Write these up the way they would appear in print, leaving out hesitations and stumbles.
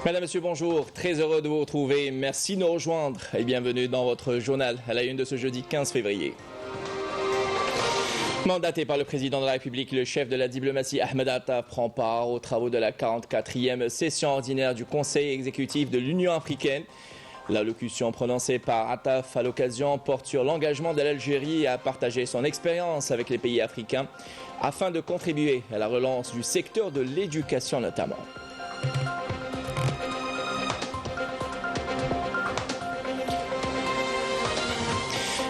Madame, Monsieur, bonjour. Très heureux de vous retrouver. Merci de nous rejoindre et bienvenue dans votre journal à la une de ce jeudi 15 février. Mandaté par le président de la République, le chef de la diplomatie Ahmed Attaf prend part aux travaux de la 44e session ordinaire du Conseil exécutif de l'Union africaine. L'allocution prononcée par Attaf à l'occasion porte sur l'engagement de l'Algérie à partager son expérience avec les pays africains afin de contribuer à la relance du secteur de l'éducation notamment.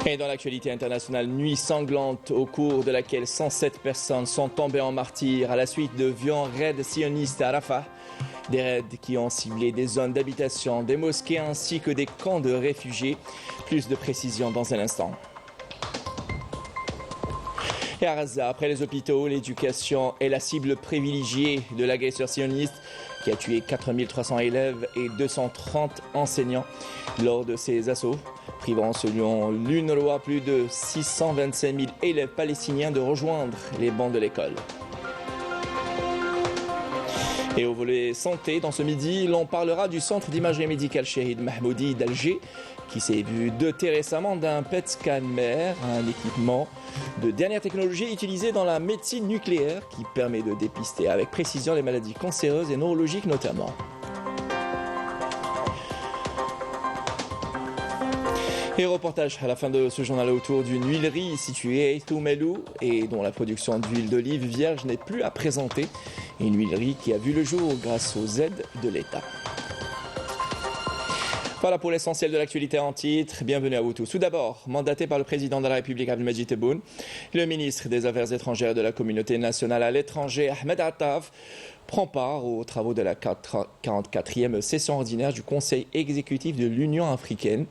Et dans l'actualité internationale, nuit sanglante au cours de laquelle 107 personnes sont tombées en martyrs à la suite de violents raids sionistes à Rafah. Des raids qui ont ciblé des zones d'habitation, des mosquées ainsi que des camps de réfugiés. Plus de précisions dans un instant. Et à Gaza, après les hôpitaux, l'éducation est la cible privilégiée de l'agresseur sioniste qui a tué 4300 élèves et 230 enseignants lors de ces assauts, privant selon l'UNRWA plus de 625 000 élèves palestiniens de rejoindre les bancs de l'école. Et au volet santé, dans ce midi, l'on parlera du centre d'imagerie médicale Chahid Mahmoudi d'Alger, qui s'est vu doté récemment d'un PET scanner, un équipement de dernière technologie utilisé dans la médecine nucléaire qui permet de dépister avec précision les maladies cancéreuses et neurologiques notamment. Et reportage à la fin de ce journal autour d'une huilerie située à Toumelou et dont la production d'huile d'olive vierge n'est plus à présenter. Une huilerie qui a vu le jour grâce aux aides de l'État. Voilà pour l'essentiel de l'actualité en titre. Bienvenue à vous tous. Tout d'abord, mandaté par le président de la République Abdelmadjid Tebboune, le ministre des Affaires étrangères de la communauté nationale à l'étranger, Ahmed Attaf, prend part aux travaux de la 44e session ordinaire du Conseil exécutif de l'Union africaine,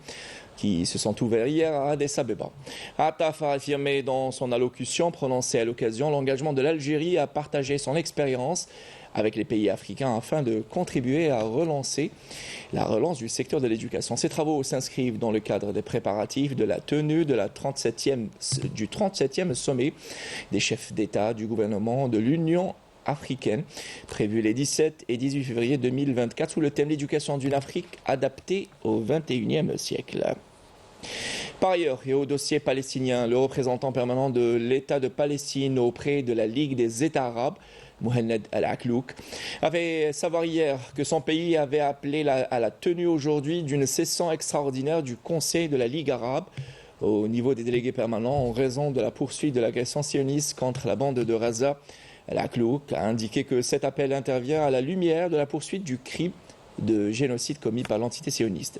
qui se sont ouverts hier à Addis Abeba. Attaf a affirmé dans son allocution prononcée à l'occasion l'engagement de l'Algérie à partager son expérience avec les pays africains afin de contribuer à relancer la relance du secteur de l'éducation. Ces travaux s'inscrivent dans le cadre des préparatifs de la tenue de du 37e sommet des chefs d'État du gouvernement de l'Union africaine, prévu les 17 et 18 février 2024 sous le thème l'éducation d'une Afrique adaptée au XXIe siècle. Par ailleurs, et au dossier palestinien, le représentant permanent de l'État de Palestine auprès de la Ligue des États arabes, Mohamed Al-Aklouk, avait savoir hier que son pays avait appelé à la tenue aujourd'hui d'une session extraordinaire du Conseil de la Ligue arabe au niveau des délégués permanents en raison de la poursuite de l'agression sioniste contre la bande de Gaza. Al-Aklouk a indiqué que cet appel intervient à la lumière de la poursuite du crime de génocide commis par l'entité sioniste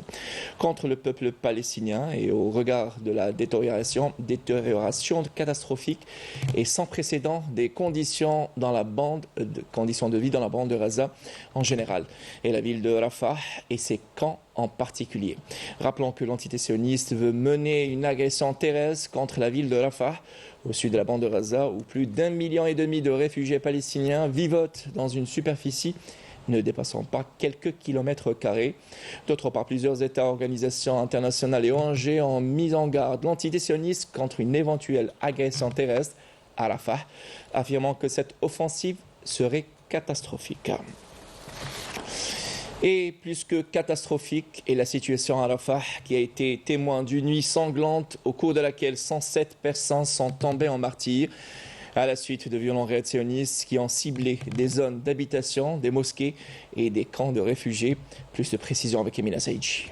contre le peuple palestinien et au regard de la détérioration catastrophique et sans précédent des conditions de vie dans la bande de Gaza en général et la ville de Rafah et ses camps en particulier. Rappelons que l'entité sioniste veut mener une agression terrestre contre la ville de Rafah au sud de la bande de Gaza où plus d'1,5 million de réfugiés palestiniens vivotent dans une superficie ne dépassant pas quelques kilomètres carrés. D'autre part, plusieurs États, organisations internationales et ONG ont mis en garde l'entité sioniste contre une éventuelle agression terrestre à Rafah, affirmant que cette offensive serait catastrophique. Et plus que catastrophique est la situation à Rafah qui a été témoin d'une nuit sanglante au cours de laquelle 107 personnes sont tombées en martyrs à la suite de violents raids sionistes qui ont ciblé des zones d'habitation, des mosquées et des camps de réfugiés. Plus de précisions avec Emina Saïdji.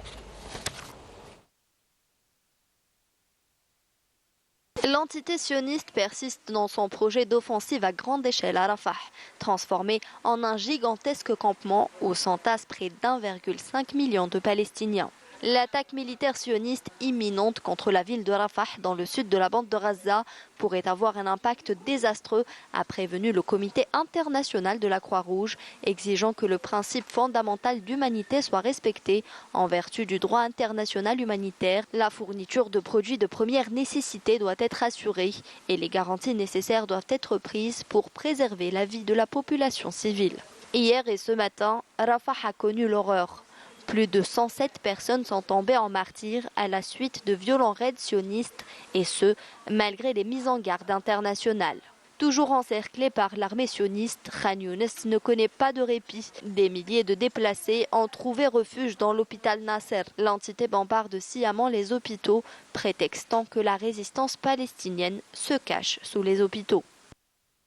L'entité sioniste persiste dans son projet d'offensive à grande échelle à Rafah, transformé en un gigantesque campement où s'entassent près d'1,5 million de Palestiniens. L'attaque militaire sioniste imminente contre la ville de Rafah dans le sud de la bande de Gaza pourrait avoir un impact désastreux, a prévenu le comité international de la Croix-Rouge, exigeant que le principe fondamental d'humanité soit respecté. En vertu du droit international humanitaire, la fourniture de produits de première nécessité doit être assurée et les garanties nécessaires doivent être prises pour préserver la vie de la population civile. Hier et ce matin, Rafah a connu l'horreur. Plus de 107 personnes sont tombées en martyrs à la suite de violents raids sionistes, et ce, malgré les mises en garde internationales. Toujours encerclé par l'armée sioniste, Khan Younis ne connaît pas de répit. Des milliers de déplacés ont trouvé refuge dans l'hôpital Nasser. L'entité bombarde sciemment les hôpitaux, prétextant que la résistance palestinienne se cache sous les hôpitaux.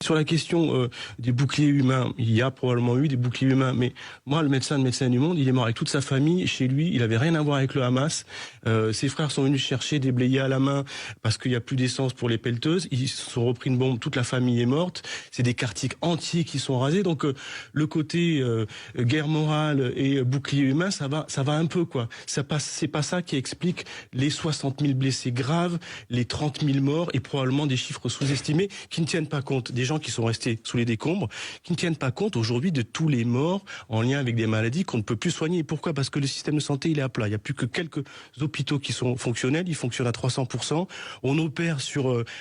Sur la question des boucliers humains, il y a probablement eu des boucliers humains, mais moi, le médecin du monde, il est mort avec toute sa famille, chez lui, il avait rien à voir avec le Hamas. Ses frères sont venus chercher des blayés à la main parce qu'il n'y a plus d'essence pour les pelleteuses. Ils se sont repris une bombe, toute la famille est morte. C'est des quartiers entiers qui sont rasés. Donc le côté guerre morale et bouclier humain, ça va un peu quoi. C'est pas ça qui explique les 60 000 blessés graves, les 30 000 morts et probablement des chiffres sous-estimés qui ne tiennent pas compte des gens qui sont restés sous les décombres, qui ne tiennent pas compte aujourd'hui de tous les morts en lien avec des maladies qu'on ne peut plus soigner. Pourquoi ? Parce que le système de santé, il est à plat. Il n'y a plus que quelques hôpitaux qui sont fonctionnels. Ils fonctionnent à 300%. On opère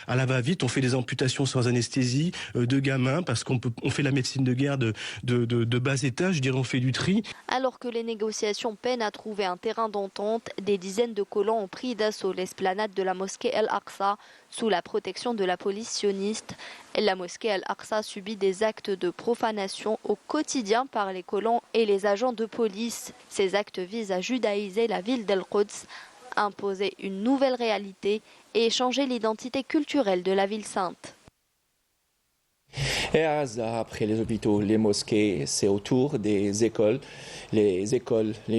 à la va-vite. On fait des amputations sans anesthésie de gamins parce qu'on fait la médecine de guerre de bas étage. Je dirais, on fait du tri. Alors que les négociations peinent à trouver un terrain d'entente, des dizaines de colons ont pris d'assaut l'esplanade de la mosquée El-Aqsa sous la protection de la police sioniste. La mosquée Al-Aqsa subit des actes de profanation au quotidien par les colons et les agents de police. Ces actes visent à judaïser la ville d'Al-Quds, imposer une nouvelle réalité et changer l'identité culturelle de la ville sainte. Et à Gaza, après les hôpitaux, les mosquées, c'est autour des écoles. Les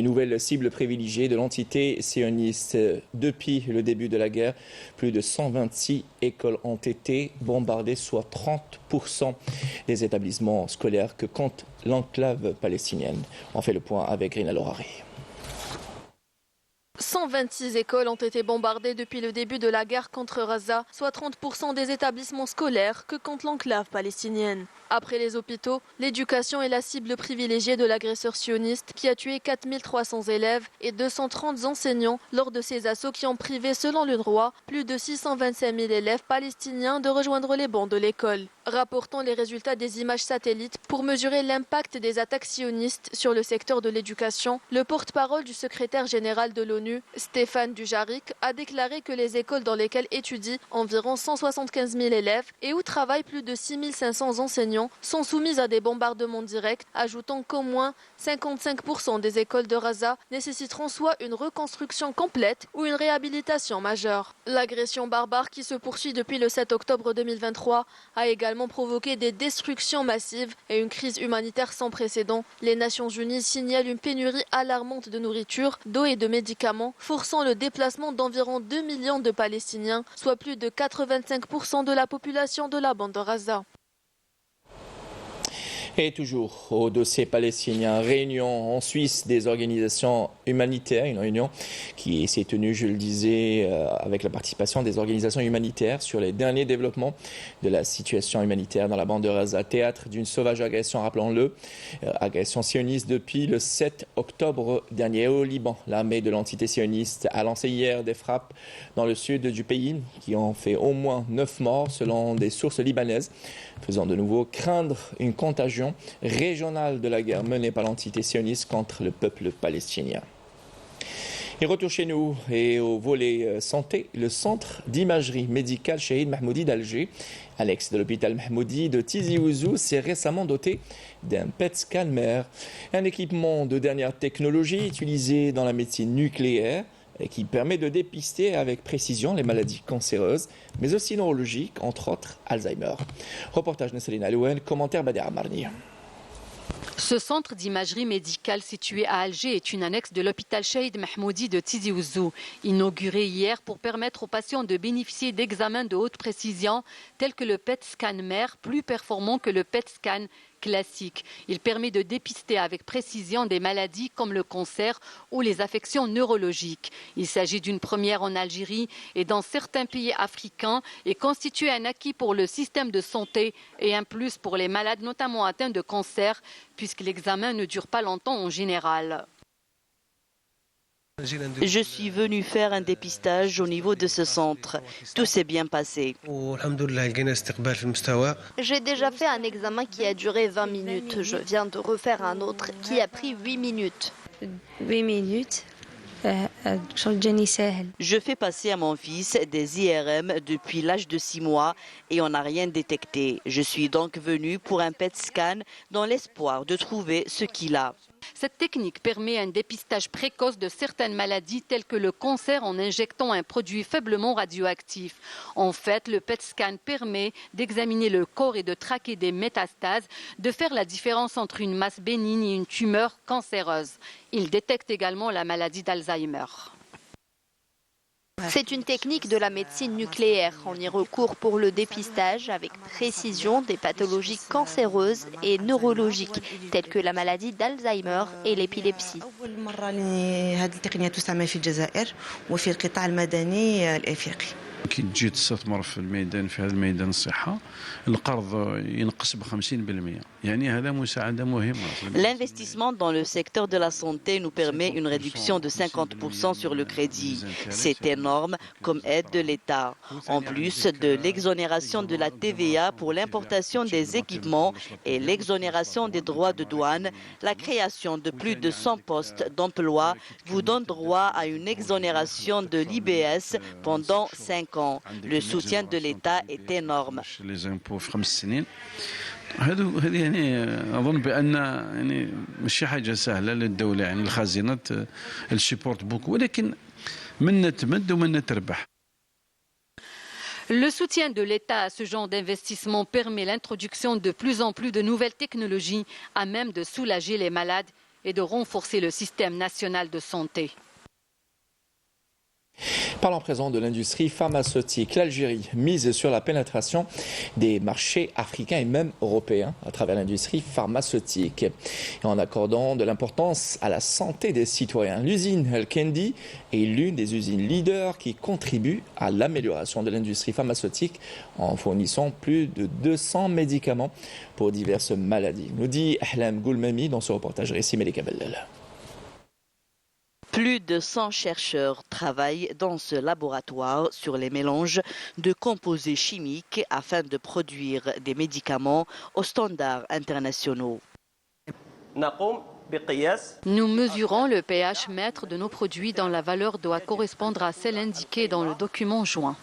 nouvelles cibles privilégiées de l'entité sioniste. Depuis le début de la guerre, plus de 126 écoles ont été bombardées, soit 30% des établissements scolaires que compte l'enclave palestinienne. On fait le point avec Rina Lorari. 126 écoles ont été bombardées depuis le début de la guerre contre Gaza, soit 30% des établissements scolaires que compte l'enclave palestinienne. Après les hôpitaux, l'éducation est la cible privilégiée de l'agresseur sioniste qui a tué 4300 élèves et 230 enseignants lors de ces assauts qui ont privé, selon l'UNRWA, plus de 625 000 élèves palestiniens de rejoindre les bancs de l'école. Rapportant les résultats des images satellites pour mesurer l'impact des attaques sionistes sur le secteur de l'éducation, le porte-parole du secrétaire général de l'ONU, Stéphane Dujarric, a déclaré que les écoles dans lesquelles étudient environ 175 000 élèves et où travaillent plus de 6 500 enseignants sont soumises à des bombardements directs, ajoutant qu'au moins 55% des écoles de Gaza nécessiteront soit une reconstruction complète ou une réhabilitation majeure. L'agression barbare qui se poursuit depuis le 7 octobre 2023 a également provoqué des destructions massives et une crise humanitaire sans précédent. Les Nations Unies signalent une pénurie alarmante de nourriture, d'eau et de médicaments, forçant le déplacement d'environ 2 millions de Palestiniens, soit plus de 85% de la population de la bande de Gaza. Et toujours au dossier palestinien, réunion en Suisse des organisations humanitaires, une réunion qui s'est tenue, je le disais, avec la participation des organisations humanitaires sur les derniers développements de la situation humanitaire dans la bande de Gaza, théâtre d'une sauvage agression, rappelons-le, agression sioniste depuis le 7 octobre dernier au Liban. L'armée de l'entité sioniste a lancé hier des frappes dans le sud du pays qui ont fait au moins 9 morts selon des sources libanaises, faisant de nouveau craindre une contagion régionale de la guerre menée par l'entité sioniste contre le peuple palestinien. Et retour chez nous et au volet santé, le centre d'imagerie médicale Chahid Mahmoudi d'Alger, annexe de l'hôpital Mahmoudi de Tizi Ouzou, s'est récemment doté d'un PET scanner, un équipement de dernière technologie utilisé dans la médecine nucléaire et qui permet de dépister avec précision les maladies cancéreuses, mais aussi neurologiques, entre autres Alzheimer. Reportage Nesseline Alouane, commentaire Bader Amarni. Ce centre d'imagerie médicale situé à Alger est une annexe de l'hôpital Chahid Mahmoudi de Tizi Ouzou, inauguré hier pour permettre aux patients de bénéficier d'examens de haute précision tels que le PET scan mère, plus performant que le PET scan classique. Il permet de dépister avec précision des maladies comme le cancer ou les affections neurologiques. Il s'agit d'une première en Algérie et dans certains pays africains et constitue un acquis pour le système de santé et un plus pour les malades notamment atteints de cancer puisque l'examen ne dure pas longtemps en général. Je suis venu faire un dépistage au niveau de ce centre. Tout s'est bien passé. J'ai déjà fait un examen qui a duré 20 minutes. Je viens de refaire un autre qui a pris 8 minutes. 8 minutes. Je fais passer à mon fils des IRM depuis l'âge de 6 mois et on n'a rien détecté. Je suis donc venue pour un PET scan dans l'espoir de trouver ce qu'il a. Cette technique permet un dépistage précoce de certaines maladies telles que le cancer en injectant un produit faiblement radioactif. En fait, le PET scan permet d'examiner le corps et de traquer des métastases, de faire la différence entre une masse bénigne et une tumeur cancéreuse. Il détecte également la maladie d'Alzheimer. C'est une technique de la médecine nucléaire. On y recourt pour le dépistage avec précision des pathologies cancéreuses et neurologiques, telles que la maladie d'Alzheimer et l'épilepsie. كي تجي تستثمر في الميدان في هذا الميدان الصحة القرض ينقص ب 50% يعني هذا مساعدة مهمة. L'investissement dans le secteur de la santé nous permet une réduction de 50% sur le crédit. C'est énorme comme aide de l'État. En plus de l'exonération de la TVA pour l'importation des équipements et l'exonération des droits de douane, la création de plus de 100 postes d'emploi vous donne droit à une exonération de l'IBS pendant 5 ans. Le soutien de l'État est énorme. هذه يعني اظن بان يعني ماشي حاجه سهله للدوله يعني الخزينه السيبورت بوكو ولكن من تمد ومن تربح. Le soutien de l'État à ce genre d'investissement permet l'introduction de plus en plus de nouvelles technologies à même de soulager les malades et de renforcer le système national de santé. Parlons à présent de l'industrie pharmaceutique. L'Algérie mise sur la pénétration des marchés africains et même européens à travers l'industrie pharmaceutique et en accordant de l'importance à la santé des citoyens. L'usine El Kendi est l'une des usines leaders qui contribuent à l'amélioration de l'industrie pharmaceutique en fournissant plus de 200 médicaments pour diverses maladies. Nous dit Ahlam Goulmami dans ce reportage récit Melika Bellal. Plus de 100 chercheurs travaillent dans ce laboratoire sur les mélanges de composés chimiques afin de produire des médicaments aux standards internationaux. Nous mesurons le pH mètre de nos produits dont la valeur doit correspondre à celle indiquée dans le document joint.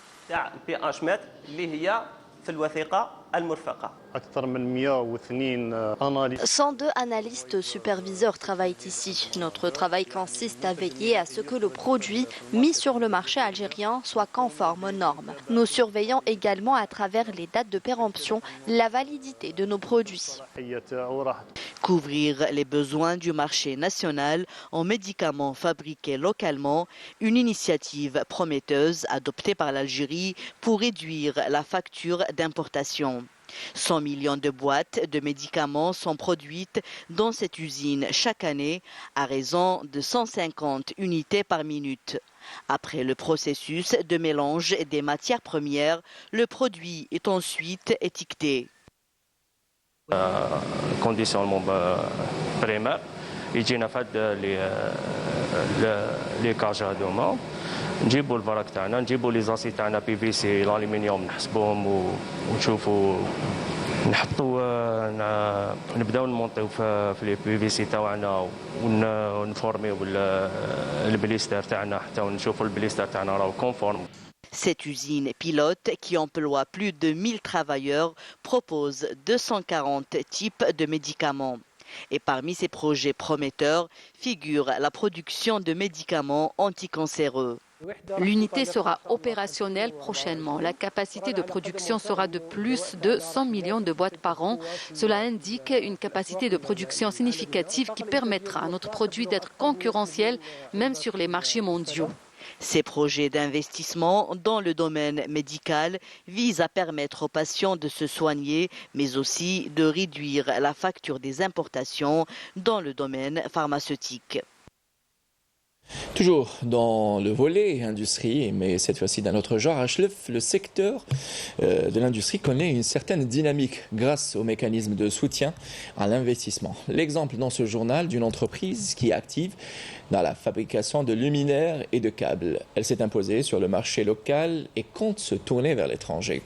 102 analystes superviseurs travaillent ici. Notre travail consiste à veiller à ce que le produit mis sur le marché algérien soit conforme aux normes. Nous surveillons également à travers les dates de péremption la validité de nos produits. Couvrir les besoins du marché national en médicaments fabriqués localement, une initiative prometteuse adoptée par l'Algérie pour réduire la facture d'importation. 100 millions de boîtes de médicaments sont produites dans cette usine chaque année à raison de 150 unités par minute. Après le processus de mélange des matières premières, le produit est ensuite étiqueté. Conditionnement primaire, يجينا في هاد لي كاج هذوما نجيبوا الفراك تاعنا نجيبوا لي زاسي تاعنا بي في سي الالومنيوم نحسبوهم ونشوفوا نحطوا نبداو نمونطيو في لي بي في سي تاعنا ونفورميو البليستر تاعنا حتى ونشوفوا البليستر تاعنا راهو كونفورم. Cette usine pilote, qui emploie plus de 1000 travailleurs, propose 240 types de médicaments. Et parmi ces projets prometteurs figure la production de médicaments anticancéreux. L'unité sera opérationnelle prochainement. La capacité de production sera de plus de 100 millions de boîtes par an. Cela indique une capacité de production significative qui permettra à notre produit d'être concurrentiel même sur les marchés mondiaux. Ces projets d'investissement dans le domaine médical visent à permettre aux patients de se soigner, mais aussi de réduire la facture des importations dans le domaine pharmaceutique. Toujours dans le volet industrie, mais cette fois-ci d'un autre genre, à Chlef, le secteur de l'industrie connaît une certaine dynamique grâce aux mécanismes de soutien à l'investissement. L'exemple dans ce journal d'une entreprise qui est active dans la fabrication de luminaires et de câbles. Elle s'est imposée sur le marché local et compte se tourner vers l'étranger.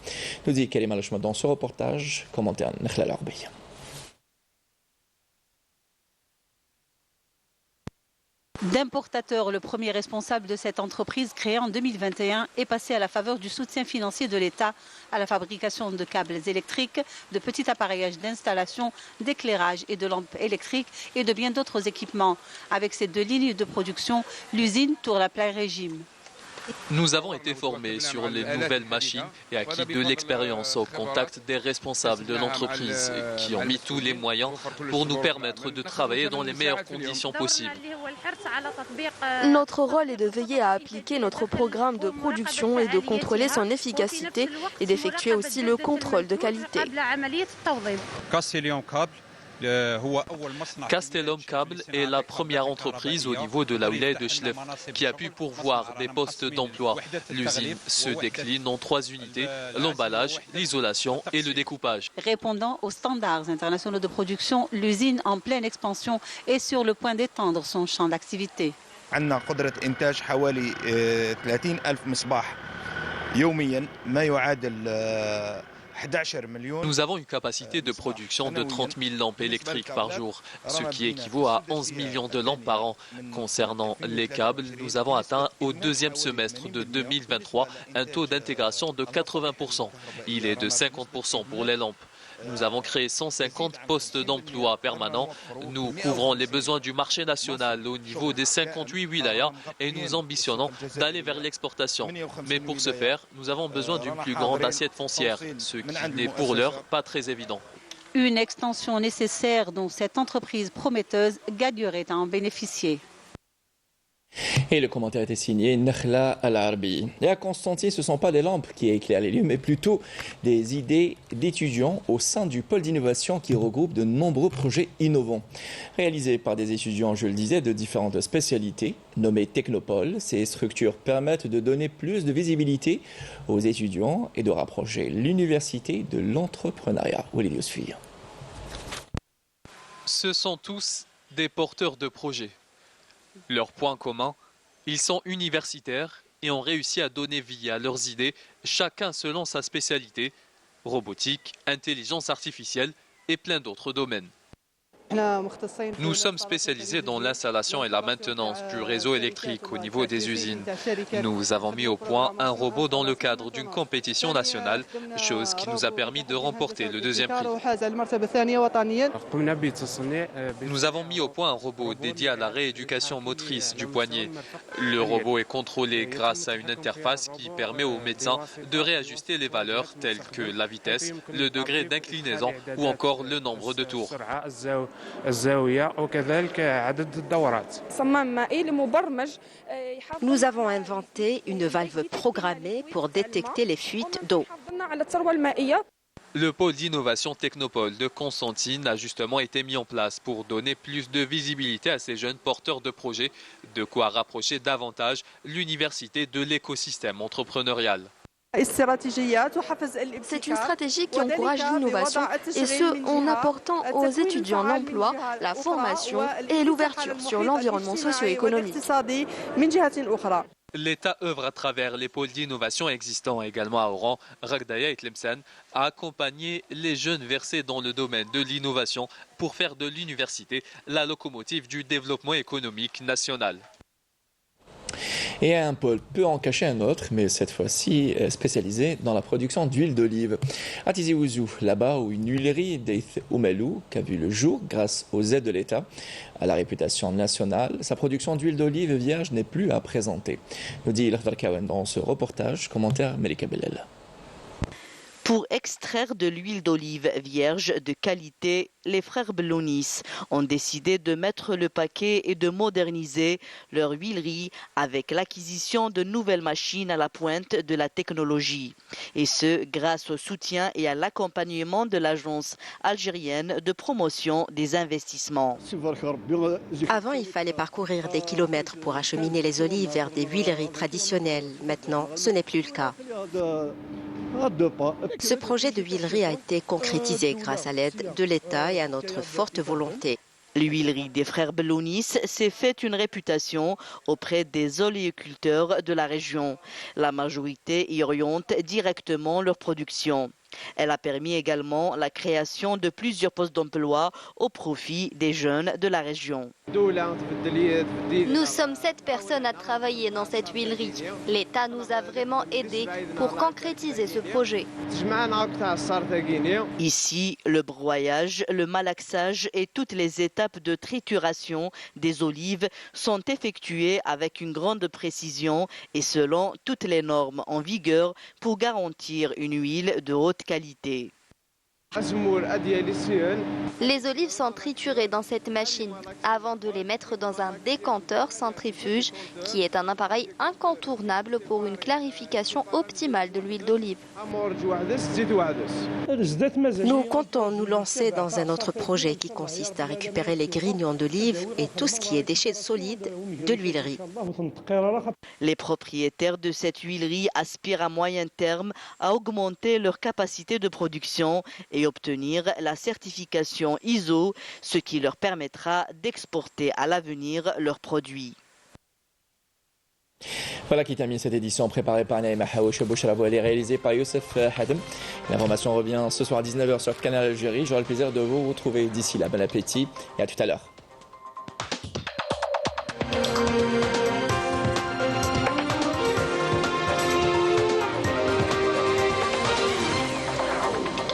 Nous dit Karim Alachma dans ce reportage, commentaire Nekhla Larbi. D'importateur, le premier responsable de cette entreprise créée en 2021 est passé à la faveur du soutien financier de l'État à la fabrication de câbles électriques, de petits appareillages d'installation, d'éclairage et de lampes électriques et de bien d'autres équipements. Avec ces 2 lignes de production, l'usine tourne à plein régime. Nous avons été formés sur les nouvelles machines et acquis de l'expérience au contact des responsables de l'entreprise qui ont mis tous les moyens pour nous permettre de travailler dans les meilleures conditions possibles. Notre rôle est de veiller à appliquer notre programme de production et de contrôler son efficacité et d'effectuer aussi le contrôle de qualité. Castellum Cable est la première entreprise au niveau de la wilaya de Chlef qui a pu pourvoir des postes d'emploi. L'usine se décline en 3 unités, l'emballage, l'isolation et le découpage. Répondant aux standards internationaux de production, l'usine en pleine expansion est sur le point d'étendre son champ d'activité. عندنا قدرة إنتاج حوالي 30,000 مصباح يوميا ما يعادل Nous avons une capacité de production de 30 000 lampes électriques par jour, ce qui équivaut à 11 millions de lampes par an. Concernant les câbles, nous avons atteint au 2e semestre de 2023 un taux d'intégration de 80%. Il est de 50% pour les lampes. Nous avons créé 150 postes d'emploi permanents. Nous couvrons les besoins du marché national au niveau des 58 wilayas et nous ambitionnons d'aller vers l'exportation. Mais pour ce faire, nous avons besoin d'une plus grande assiette foncière, ce qui n'est pour l'heure pas très évident. Une extension nécessaire dont cette entreprise prometteuse gagnerait à en bénéficier. Et le commentaire était signé Nakhla Al-Arbi. Et à Constantine, ce ne sont pas des lampes qui éclairent les lieux, mais plutôt des idées d'étudiants au sein du pôle d'innovation qui regroupe de nombreux projets innovants. Réalisés par des étudiants, je le disais, de différentes spécialités, nommées Technopole, ces structures permettent de donner plus de visibilité aux étudiants et de rapprocher l'université de l'entrepreneuriat. Olivier Yousfi. Ce sont tous des porteurs de projets. Leur point commun, ils sont universitaires et ont réussi à donner vie à leurs idées, chacun selon sa spécialité, robotique, intelligence artificielle et plein d'autres domaines. Nous sommes spécialisés dans l'installation et la maintenance du réseau électrique au niveau des usines. Nous avons mis au point un robot dans le cadre d'une compétition nationale, chose qui nous a permis de remporter le 2e prix. Nous avons mis au point un robot dédié à la rééducation motrice du poignet. Le robot est contrôlé grâce à une interface qui permet aux médecins de réajuster les valeurs telles que la vitesse, le degré d'inclinaison ou encore le nombre de tours. Nous avons inventé une valve programmée pour détecter les fuites d'eau. Le pôle d'innovation Technopole de Constantine a justement été mis en place pour donner plus de visibilité à ces jeunes porteurs de projets, de quoi rapprocher davantage l'université de l'écosystème entrepreneurial. C'est une stratégie qui encourage l'innovation et ce, en apportant aux étudiants l'emploi, la formation et l'ouverture sur l'environnement socio-économique. L'État œuvre à travers les pôles d'innovation existants également à Oran, Ragdaya et Tlemcen à accompagner les jeunes versés dans le domaine de l'innovation pour faire de l'université la locomotive du développement économique national. Et un pôle peut en cacher un autre, mais cette fois-ci spécialisé dans la production d'huile d'olive. À Tizi Ouzou, là-bas où une huilerie d'Eith Oumelou qui a vu le jour grâce aux aides de l'État à la réputation nationale, sa production d'huile d'olive vierge n'est plus à présenter. Nous dit Ilhar Kawen dans ce reportage, commentaire Melika Bellel. Pour extraire de l'huile d'olive vierge de qualité, les frères Belounis ont décidé de mettre le paquet et de moderniser leur huilerie avec l'acquisition de nouvelles machines à la pointe de la technologie. Et ce, grâce au soutien et à l'accompagnement de l'agence algérienne de promotion des investissements. Avant, il fallait parcourir des kilomètres pour acheminer les olives vers des huileries traditionnelles. Maintenant, ce n'est plus le cas. Ce projet de huilerie a été concrétisé grâce à l'aide de l'État et à notre forte volonté. L'huilerie des frères Belounis s'est fait une réputation auprès des oléiculteurs de la région. La majorité y oriente directement leur production. Elle a permis également la création de plusieurs postes d'emploi au profit des jeunes de la région. Nous sommes 7 personnes à travailler dans cette huilerie. L'État nous a vraiment aidés pour concrétiser ce projet. Ici, le broyage, le malaxage et toutes les étapes de trituration des olives sont effectuées avec une grande précision et selon toutes les normes en vigueur pour garantir une huile de haute qualité. Les olives sont triturées dans cette machine avant de les mettre dans un décanteur centrifuge qui est un appareil incontournable pour une clarification optimale de l'huile d'olive. Nous comptons nous lancer dans un autre projet qui consiste à récupérer les grignons d'olive et tout ce qui est déchets solides de l'huilerie. Les propriétaires de cette huilerie aspirent à moyen terme à augmenter leur capacité de production et obtenir la certification ISO, ce qui leur permettra d'exporter à l'avenir leurs produits. Voilà qui termine cette édition préparée par Naïma Haouch Bouchrabou et réalisée par Youssef Hadem. L'information revient ce soir à 19h sur Canal Algérie. J'aurai le plaisir de vous retrouver d'ici là. Bon appétit et à tout à l'heure.